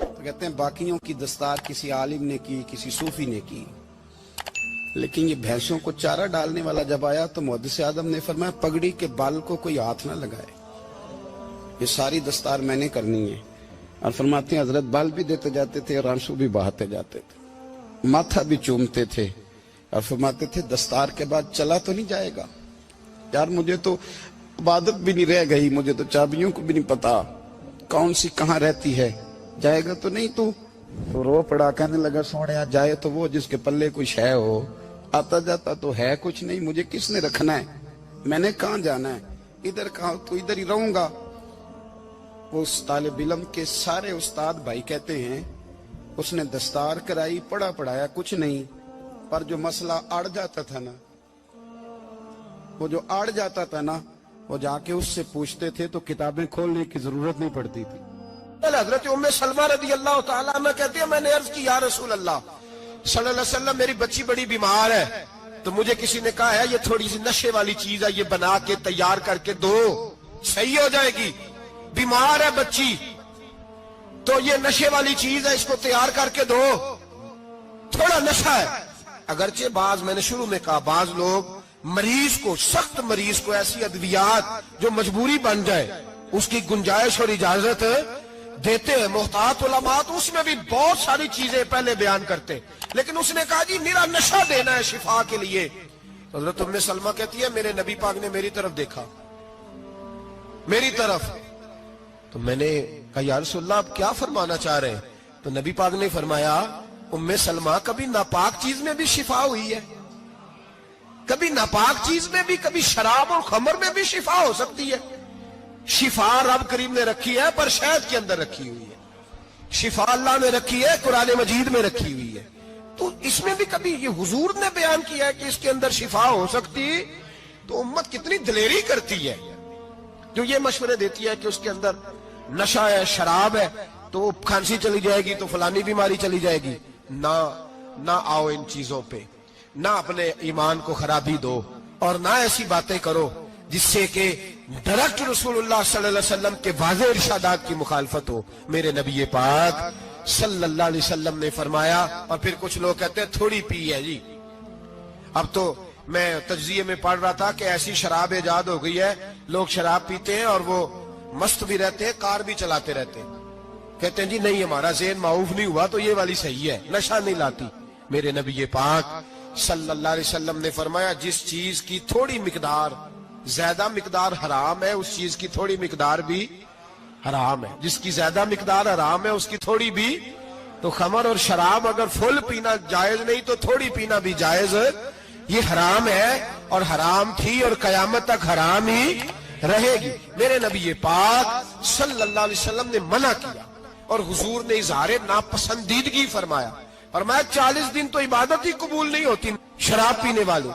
تو کہتے ہیں باقیوں کی دستار کسی عالم نے کی, کسی صوفی نے کی, لیکن یہ بھینسوں کو چارہ ڈالنے والا جب آیا تو محدث اعظم نے فرمایا پگڑی کے بال کو کوئی ہاتھ نہ لگائے, یہ ساری دستار میں نے کرنی ہے. اور فرماتے ہیں حضرت بال بھی دیتے جاتے تھے اور آنسو بھی بہاتے جاتے تھے, ماتھا بھی چومتے تھے اور فرماتے تھے دستار کے بعد چلا تو نہیں جائے گا یار, مجھے تو عبادت بھی نہیں رہ گئی, مجھے تو چابیوں کو بھی نہیں پتا کون سی کہاں رہتی ہے, جائے گا تو نہیں تو رو پڑا, کہنے لگا سوڑیا جائے تو وہ جس کے پلے کچھ ہے ہو, آتا جاتا تو ہے کچھ نہیں, مجھے کس نے رکھنا ہے, میں نے کہاں جانا ہے, ادھر کہاں تو ادھر ہی رہوں گا. وہ اس طالب علم کے سارے استاد بھائی کہتے ہیں اس نے دستار کرائی, پڑھا پڑھایا کچھ نہیں, پر جو مسئلہ اڑ جاتا تھا نا, وہ جو اڑ جاتا تھا نا, وہ جا کے اس سے پوچھتے تھے تو کتابیں کھولنے کی ضرورت نہیں پڑتی تھی. حضرت ام سلمہ رضی اللہ تعالیٰ عنہ کہتی ہے میں نے عرض کی یا رسول اللہ صلی اللہ علیہ وسلم میری بچی بڑی بیمار ہے, تو مجھے کسی نے کہا ہے یہ تھوڑی سی نشے والی چیز ہے, یہ بنا کے تیار کر کے دو صحیح ہو جائے گی, بیمار ہے بچی تو یہ نشے والی چیز ہے, اس کو تیار کر کے دو, تھوڑا نشہ ہے. اگرچہ بعض, میں نے شروع میں کہا, بعض لوگ مریض کو, سخت مریض کو ایسی ادویات جو مجبوری بن جائے اس کی گنجائش اور اجازت دیتے ہیں. محتاط علماء تو اس میں بھی بہت ساری چیزیں پہلے بیان کرتے, لیکن اس نے کہا جی میرا نشہ دینا ہے شفا کے لیے. حضرت ام سلمہ کہتی ہے میرے نبی پاک نے میری طرف دیکھا, میری طرف, تو میں نے کہا یا رسول اللہ آپ کیا فرمانا چاہ رہے ہیں؟ تو نبی پاک نے فرمایا ام سلمہ کبھی ناپاک چیز میں بھی شفا ہوئی ہے, کبھی ناپاک چیز میں بھی, کبھی شراب اور خمر میں بھی شفا ہو سکتی ہے. شفا رب کریم نے رکھی ہے پر شہد کے اندر رکھی ہوئی ہے, شفا اللہ نے رکھی ہے قرآن مجید میں رکھی ہوئی ہے, تو اس میں بھی کبھی یہ حضور نے بیان کیا ہے کہ اس کے اندر شفا ہو سکتی, تو امت کتنی دلیری کرتی ہے جو یہ مشورے دیتی ہے کہ اس کے اندر نشہ ہے, شراب ہے, تو کھانسی چلی جائے گی تو فلانی بیماری چلی جائے گی. نہ آؤ ان چیزوں پہ, نہ اپنے ایمان کو خرابی دو, اور نہ ایسی باتیں کرو جس سے کہ ڈائریکٹ رسول اللہ صلی اللہ علیہ وسلم کے واضح ارشادات کی مخالفت ہو. میرے نبی پاک صلی اللہ علیہ وسلم نے فرمایا, اور پھر کچھ لوگ کہتے ہیں تھوڑی پی ہے جی. اب تو میں تجزیے میں پڑھ رہا تھا کہ ایسی شراب ایجاد ہو گئی ہے, لوگ شراب پیتے ہیں اور وہ مست بھی رہتے ہیں, کار بھی چلاتے رہتے ہیں, کہتے ہیں جی نہیں ہمارا ذہن معاف نہیں ہوا تو یہ والی صحیح ہے, نشہ نہیں لاتی. میرے نبی پاک صلی اللہ علیہ وسلم نے فرمایا جس چیز کی تھوڑی مقدار, زیادہ مقدار حرام ہے اس چیز کی تھوڑی مقدار بھی حرام ہے, جس کی زیادہ مقدار حرام ہے اس کی تھوڑی بھی. تو خمر اور شراب اگر فل پینا جائز نہیں تو تھوڑی پینا بھی جائز, یہ حرام ہے اور حرام تھی اور قیامت تک حرام ہی رہے گی. میرے نبی پاک صلی اللہ علیہ وسلم نے منع کیا اور حضور نے اظہار ناپسندیدگی فرمایا, اور میں 40 دن تو عبادت ہی قبول نہیں ہوتی شراب پینے والوں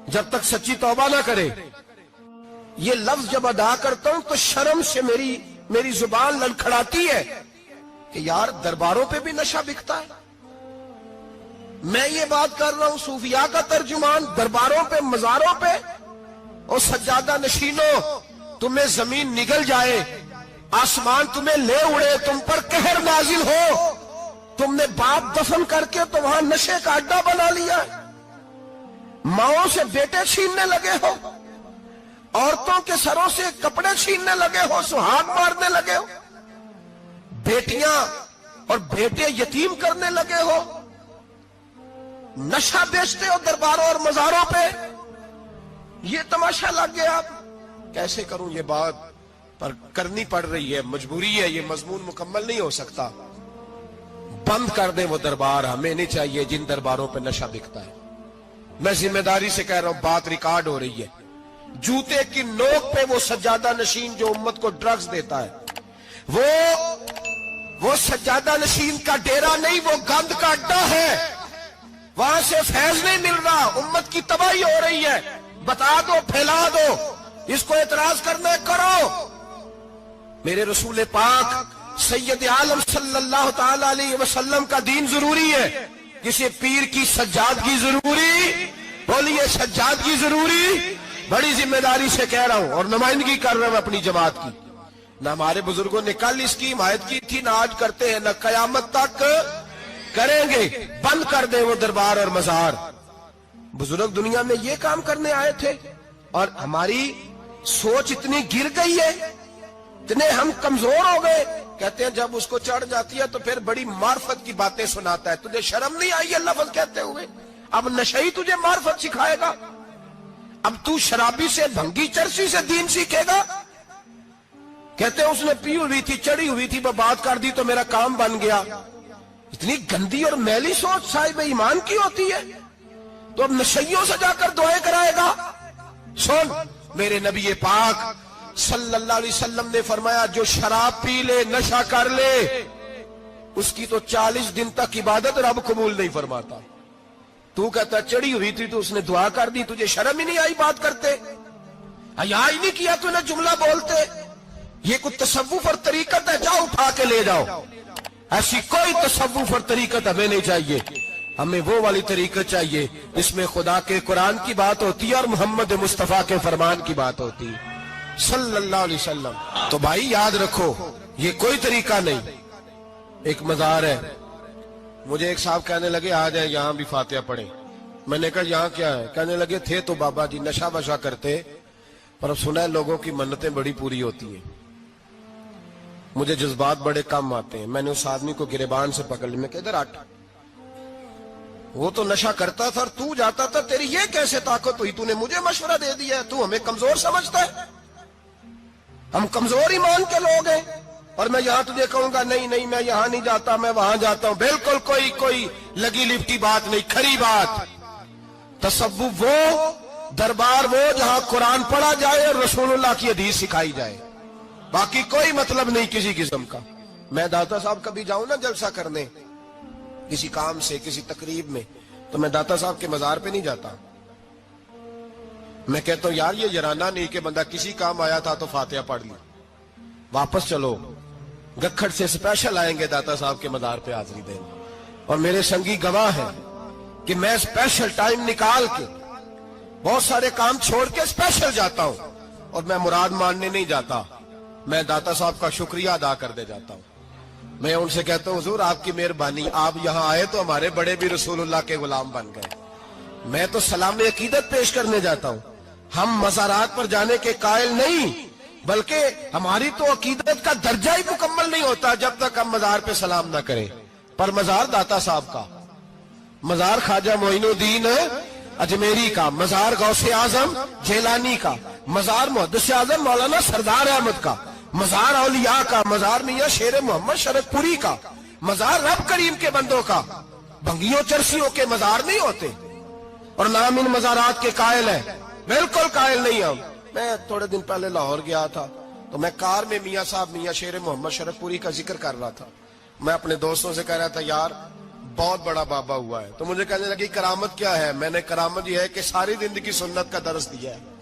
جب تک سچی توبہ نہ کرے. یہ لفظ جب ادا کرتا ہوں تو شرم سے میری زبان لڑکھڑاتی ہے کہ یار درباروں پہ بھی نشہ بکتا ہے. میں یہ بات کر رہا ہوں صوفیاء کا ترجمان, درباروں پہ, مزاروں پہ, اور سجادہ نشینوں تمہیں زمین نگل جائے, آسمان تمہیں لے اڑے, تم پر قہر نازل ہو, تم نے باپ دفن کر کے تو وہاں نشے کا اڈا بنا لیا, ماؤں سے بیٹے چھیننے لگے ہو, عورتوں کے سروں سے کپڑے چھیننے لگے ہو, سہاگ مارنے لگے ہو, بیٹیاں اور بیٹے یتیم کرنے لگے ہو, نشہ بیچتے ہو درباروں اور مزاروں پہ. یہ تماشا لگ گیا. آپ کیسے کروں یہ بات, پر کرنی پڑ رہی ہے, مجبوری ہے, یہ مضمون مکمل نہیں ہو سکتا. بند کر دیں وہ دربار, ہمیں نہیں چاہیے جن درباروں پہ نشہ بکتا ہے. میں ذمہ داری سے کہہ رہا ہوں, بات ریکارڈ ہو رہی ہے. جوتے کی نوک پہ وہ سجادہ نشین جو امت کو ڈرگز دیتا ہے, وہ سجادہ نشین کا ڈیرا نہیں, وہ گند کا اڈا ہے, وہاں سے فیض نہیں مل رہا, امت کی تباہی ہو رہی ہے. بتا دو, پھیلا دو, اس کو اعتراض کرنا ہے کرو. میرے رسول پاک سید عالم صلی اللہ تعالی علیہ وسلم کا دین ضروری ہے, کسی پیر کی سجادگی ضروری, بولیے سجادگی ضروری. بڑی ذمہ داری سے کہہ رہا ہوں اور نمائندگی کر رہا ہوں اپنی جماعت کی. نہ ہمارے بزرگوں نے کل اس کی حمایت کی تھی، نہ آج کرتے ہیں، نہ قیامت تک کریں گے۔ بند کر دیں وہ دربار اور مزار۔ بزرگ دنیا میں یہ کام کرنے آئے تھے، اور ہماری سوچ اتنی گر گئی ہے، اتنے ہم کمزور ہو گئے۔ کہتے ہیں جب اس کو چڑھ جاتی ہے تو پھر بڑی معرفت کی باتیں سناتا ہے۔ تجھے شرم نہیں آئی یہ لفظ کہتے ہوئے؟ اب نشئی تجھے معرفت سکھائے گا؟ اب تو شرابی سے، بھنگی چرسی سے دین سیکھے گا؟ کہتے ہیں اس نے پی ہوئی تھی، چڑھی ہوئی تھی، بات کر دی تو میرا کام بن گیا۔ اتنی گندی اور میلی سوچ صاحب ایمان کی ہوتی ہے، تو اب نشیوں سے جا کر دعائیں کرائے گا؟ سن، میرے نبی پاک صلی اللہ علیہ وسلم نے فرمایا جو شراب پی لے، نشہ کر لے، اس کی تو 40 دن تک عبادت رب قبول نہیں فرماتا۔ تو کہتا چڑھی ہوئی تھی تو اس نے دعا کر دی، تجھے شرم ہی نہیں آئی بات کرتے؟ حیا ہی نہیں کیا تو نے جملہ بولتے؟ یہ کوئی تصوف اور طریقت ہے؟ جاؤ اٹھا کے لے جاؤ۔ ایسی کوئی تصوف اور طریقت ہمیں نہیں چاہیے، ہمیں وہ والی طریقت چاہیے جس میں خدا کے قرآن کی بات ہوتی ہے اور محمد مصطفیٰ کے فرمان کی بات ہوتی ہے صلی اللہ علیہ وسلم۔ تو بھائی یاد رکھو، یہ کوئی طریقہ نہیں۔ ایک مزار ہے، مجھے ایک صاحب کہنے لگے آ جائیں یہاں بھی فاتحہ پڑھیں۔ میں نے کہا یہاں کیا ہے؟ کہنے لگے تھے تو بابا جی نشہ وشا کرتے، پر اب سنا ہے لوگوں کی منتیں بڑی پوری ہوتی ہیں، مجھے جذبات بڑے کم آتے ہیں۔ میں نے اس آدمی کو گریبان سے پکڑ لی، میں کہ ادھر ہٹ، وہ تو نشہ کرتا تھا اور تو جاتا تھا، تیری یہ کیسے طاقت ہوئی؟ تو نے مجھے مشورہ دے دیا ہے، تو ہمیں کمزور سمجھتا ہے؟ ہم کمزور ایمان کے لوگ ہیں، اور میں یہاں تجھے کہوں گا نہیں نہیں میں یہاں نہیں جاتا، میں وہاں جاتا ہوں۔ بالکل کوئی لگی لپٹی بات نہیں، کھری بات۔ تصوف وہ، دربار وہ جہاں قرآن پڑھا جائے اور رسول اللہ کی حدیث سکھائی جائے، باقی کوئی مطلب نہیں کسی قسم کا۔ میں داتا صاحب کبھی جاؤں نا جلسہ کرنے کسی کام سے، کسی تقریب میں، تو میں داتا صاحب کے مزار پہ نہیں جاتا۔ میں کہتا ہوں یار یہ یرانہ نہیں کہ بندہ کسی کام آیا تھا تو فاتحہ پڑھ لی، واپس چلو۔ گکھڑ سے سپیشل آئیں گے داتا صاحب کے مزار پہ حاضری دیں، اور میرے سنگی گواہ ہیں کہ میں سپیشل ٹائم نکال کے بہت سارے کام چھوڑ کے سپیشل جاتا ہوں، اور میں مراد ماننے نہیں جاتا، میں داتا صاحب کا شکریہ ادا کر دے جاتا ہوں۔ میں ان سے کہتا ہوں حضور آپ کی مہربانی، آپ یہاں آئے تو ہمارے بڑے بھی رسول اللہ کے غلام بن گئے۔ میں تو سلام عقیدت پیش کرنے جاتا ہوں، ہم مزارات پر جانے کے قائل نہیں، بلکہ ہماری تو عقیدت کا درجہ ہی مکمل نہیں ہوتا جب تک ہم مزار پہ سلام نہ کریں۔ پر مزار داتا صاحب کا، مزار خواجہ معین الدین اجمیری کا، مزار غوث اعظم جیلانی کا، مزار محدث اعظم مولانا سردار احمد کا، مزار اولیاء کا، مزار میاں شیر محمد شرک پوری کا، مزار رب کریم کے بندوں کا۔ بھنگیوں چرسیوں کے مزار نہیں ہوتے، اور نام ان مزارات کے قائل ہے، بالکل قائل نہیں ہم۔ میں تھوڑے دن پہلے لاہور گیا تھا تو میں کار میں میاں صاحب میاں شیر محمد شرک پوری کا ذکر کر رہا تھا، میں اپنے دوستوں سے کہہ رہا تھا یار بہت بڑا بابا ہوا ہے، تو مجھے کہنے لگی کرامت کیا ہے؟ میں نے کرامت یہ ہے کہ ساری زندگی سنت کا درس دیا ہے۔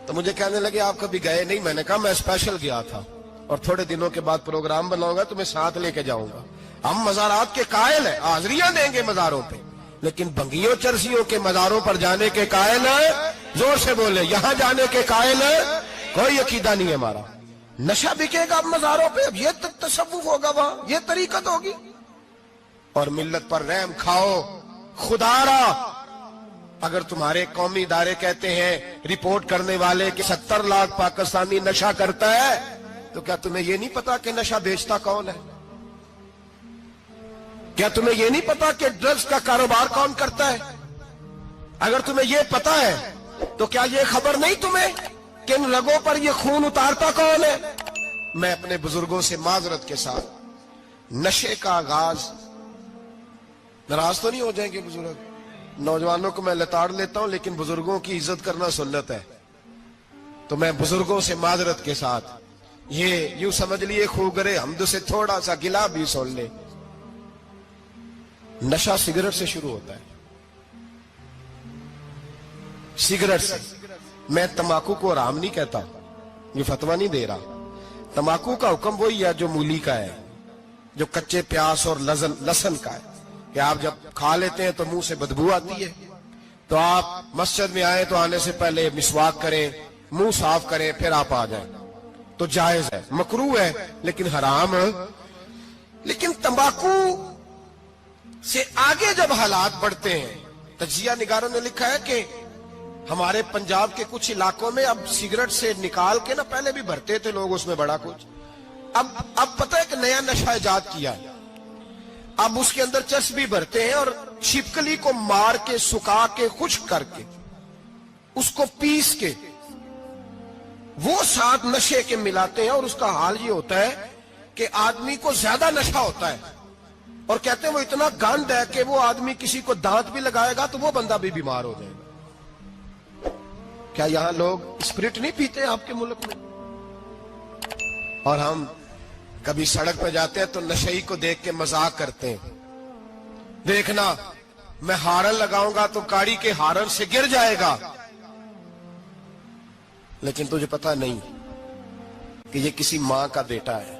تو مجھے کہنے لگے آپ کبھی گئے نہیں؟ میں نے کہا میں اسپیشل گیا تھا، اور تھوڑے دنوں کے بعد پروگرام بناؤں گا تو میں ساتھ لے کے جاؤں گا۔ ہم مزارات کے قائل ہیں، حاضریاں دیں گے مزاروں پہ، لیکن بھنگیوں چرسیوں کے مزاروں پر جانے کے قائل ہیں؟ زور سے بولے، یہاں جانے کے قائل ہیں؟ کوئی عقیدہ نہیں ہے ہمارا۔ نشہ بکے گا اب مزاروں پہ، اب یہ تصوف ہوگا وہاں، یہ طریقت ہوگی۔ اور ملت پر رحم کھاؤ خدا را۔ اگر تمہارے قومی ادارے کہتے ہیں رپورٹ کرنے والے کہ 70 لاکھ پاکستانی نشہ کرتا ہے، تو کیا تمہیں یہ نہیں پتا کہ نشہ بیچتا کون ہے؟ کیا تمہیں یہ نہیں پتا کہ ڈرگز کا کاروبار کون کرتا ہے؟ اگر تمہیں یہ پتا ہے تو کیا یہ خبر نہیں تمہیں کہ ان رگوں پر یہ خون اتارتا کون ہے؟ میں اپنے بزرگوں سے معذرت کے ساتھ، نشے کا آغاز، ناراض تو نہیں ہو جائیں گے بزرگ، نوجوانوں کو میں لتاڑ لیتا ہوں لیکن بزرگوں کی عزت کرنا سنت ہے، تو میں بزرگوں سے معذرت کے ساتھ یہ یوں سمجھ لیے خوگرے حمد سے تھوڑا سا گلا بھی سن لے۔ نشہ سگریٹ سے شروع ہوتا ہے، سگریٹ سے۔ میں تمباکو کو حرام نہیں کہتا، یہ فتویٰ نہیں دے رہا، تمباکو کا حکم وہی ہے جو مولی کا ہے، جو کچے پیاز اور لہسن کا ہے، کہ آپ جب کھا لیتے ہیں تو منہ سے بدبو آتی ہے، تو آپ مسجد میں آئیں تو آنے سے پہلے مسواک کریں، منہ صاف کریں، پھر آپ آ جائیں۔ تو جائز ہے، مکروہ ہے لیکن حرام ہے۔ لیکن تمباکو سے آگے جب حالات بڑھتے ہیں، تجزیہ نگاروں نے لکھا ہے کہ ہمارے پنجاب کے کچھ علاقوں میں اب سگریٹ سے نکال کے نا، پہلے بھی بھرتے تھے لوگ اس میں بڑا کچھ، اب پتہ ہے کہ نیا نشہ ایجاد کیا ہے، اب اس کے اندر چربی بھرتے ہیں اور چھپکلی کو مار کے سکھا کے خشک کر کے اس کو پیس کے وہ ساتھ نشے کے ملاتے ہیں، اور اس کا حال یہ ہوتا ہے کہ آدمی کو زیادہ نشہ ہوتا ہے، اور کہتے ہیں وہ اتنا گند ہے کہ وہ آدمی کسی کو دانت بھی لگائے گا تو وہ بندہ بھی بیمار ہو جائے گا۔ کیا یہاں لوگ اسپرٹ نہیں پیتے آپ کے ملک میں؟ اور ہم کبھی سڑک پہ جاتے ہیں تو نشئی کو دیکھ کے مذاق کرتے ہیں، دیکھنا میں ہارن لگاؤں گا تو گاڑی کے ہارن سے گر جائے گا، لیکن تجھے پتا نہیں کہ یہ کسی ماں کا بیٹا ہے،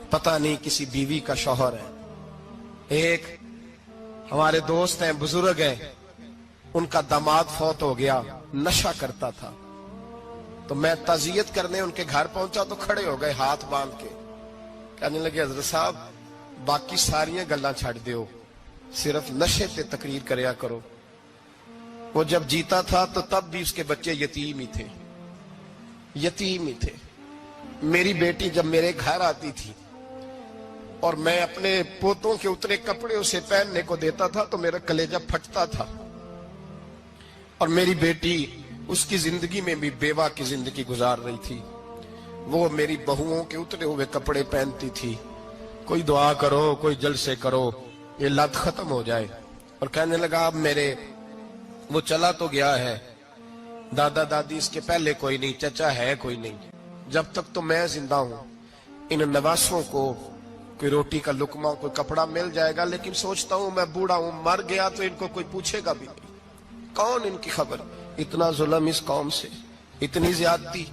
پتا نہیں کسی بیوی کا شوہر ہے۔ ایک ہمارے دوست ہیں، بزرگ ہیں، ان کا داماد فوت ہو گیا، نشہ کرتا تھا، تو میں تعزیت کرنے ان کے گھر پہنچا تو کھڑے ہو گئے ہاتھ باندھ کے، کہنے لگے حضرت صاحب باقی ساریاں گلاں چھڑ دیو، صرف نشے تے تقریر کریا کرو۔ وہ جب جیتا تھا تو تب بھی اس کے بچے یتیم ہی تھے، یتیم ہی تھے۔ میری بیٹی جب میرے گھر آتی تھی اور میں اپنے پوتوں کے اترے کپڑے اسے پہننے کو دیتا تھا تو میرا کلیجہ پھٹتا تھا، اور میری بیٹی اس کی زندگی میں بھی بیوہ کی زندگی گزار رہی تھی، وہ میری بہوؤں کے اترے ہوئے کپڑے پہنتی تھی، کوئی دعا کرو، کوئی جلسے کرو، یہ لت ختم ہو جائے۔ اور کہنے لگا اب میرے وہ چلا تو گیا ہے، دادا دادی اس کے پہلے کوئی نہیں، چچا ہے کوئی نہیں، جب تک تو میں زندہ ہوں ان نواسوں کو کوئی روٹی کا لقمہ، کوئی کپڑا مل جائے گا، لیکن سوچتا ہوں میں بوڑھا ہوں، مر گیا تو ان کو کوئی پوچھے گا بھی نہیں، کون ان کی خبر۔ اتنا ظلم اس قوم سے، اتنی زیادتی،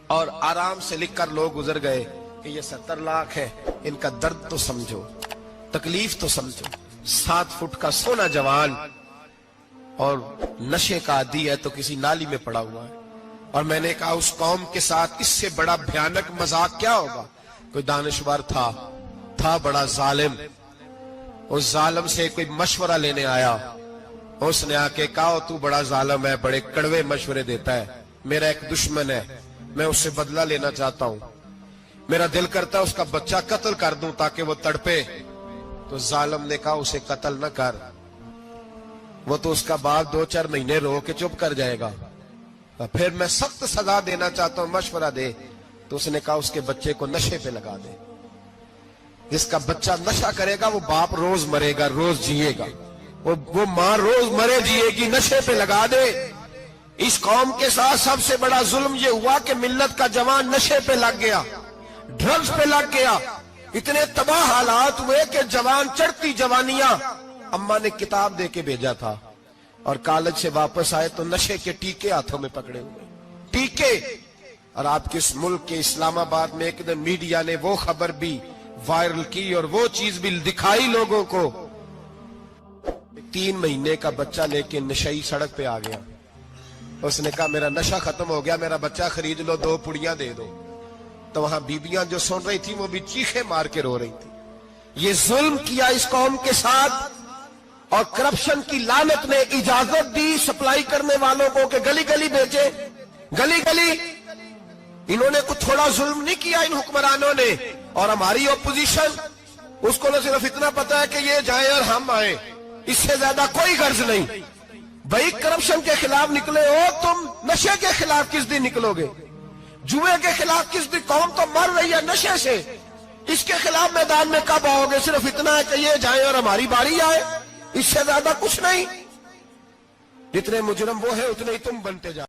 اور آرام سے لکھ کر لوگ گزر گئے کہ یہ 70 لاکھ ہے، ان کا درد تو سمجھو، تکلیف تو سمجھو۔ 7 فٹ کا سونا جوان اور نشے کا عادی ہے تو کسی نالی میں پڑا ہوا ہے۔ اور میں نے کہا اس قوم کے ساتھ اس سے بڑا بھیانک مذاق کیا ہوگا؟ کوئی دانشور تھا بڑا ظالم، اس ظالم سے کوئی مشورہ لینے آیا، اس نے آ کے کہا تو بڑا ظالم ہے، بڑے کڑوے مشورے دیتا ہے، میرا ایک دشمن ہے، میں اس سے بدلہ لینا چاہتا ہوں، میرا دل کرتا ہے اس کا بچہ قتل کر دوں تاکہ وہ تڑپے۔ تو ظالم نے کہا اسے قتل نہ کر، وہ تو اس کا باپ 2-4 مہینے رو کے چپ کر جائے گا، پھر میں سخت سزا دینا چاہتا ہوں، مشورہ دے۔ تو اس نے کہا اس کے بچے کو نشے پہ لگا دے، جس کا بچہ نشہ کرے گا وہ باپ روز مرے گا، روز جیے گا، وہ ماں روز مرے جیے گی، نشے پہ لگا دے۔ اس قوم کے ساتھ سب سے بڑا ظلم یہ ہوا کہ ملت کا جوان نشے پہ لگ گیا، ڈرگز پہ لگ گیا، اتنے تباہ حالات ہوئے کہ جوان چڑھتی جوانیاں، اماں نے کتاب دے کے بھیجا تھا، اور کالج سے واپس آئے تو نشے کے ٹیکے ہاتھوں میں پکڑے ہوئے، ٹیکے۔ اور آپ کے اس ملک کے اسلام آباد میں ایک دن میڈیا نے وہ خبر بھی وائرل کی اور وہ چیز بھی دکھائی لوگوں کو، 3 مہینے کا بچہ لے کے نشئی سڑک پہ آ گیا، اس نے کہا میرا نشہ ختم ہو گیا، میرا بچہ خرید لو، 2 پڑیاں دے دو۔ تو وہاں بیبیاں جو سن رہی تھی وہ بھی چیخے مار کے رو رہی تھی۔ یہ ظلم کیا اس قوم کے ساتھ، اور کرپشن کی لعنت نے اجازت دی سپلائی کرنے والوں کو کہ گلی گلی بیچے، گلی گلی۔ انہوں نے کچھ تھوڑا ظلم نہیں کیا ان حکمرانوں نے، اور ہماری اپوزیشن اس کو نہ صرف اتنا پتا ہے کہ یہ جائیں اور ہم آئیں، اس سے زیادہ کوئی غرض نہیں۔ بھائی کرپشن کے خلاف نکلے ہو تم، نشے کے خلاف کس دن نکلو گے؟ جوئے کے خلاف کس دن؟ قوم تو مر رہی ہے نشے سے، اس کے خلاف میدان میں کب آؤ گے؟ صرف اتنا ہے کہ یہ جائیں اور ہماری باری آئے، اس سے زیادہ کچھ نہیں۔ جتنے مجرم وہ ہیں اتنے ہی تم بنتے جاؤ۔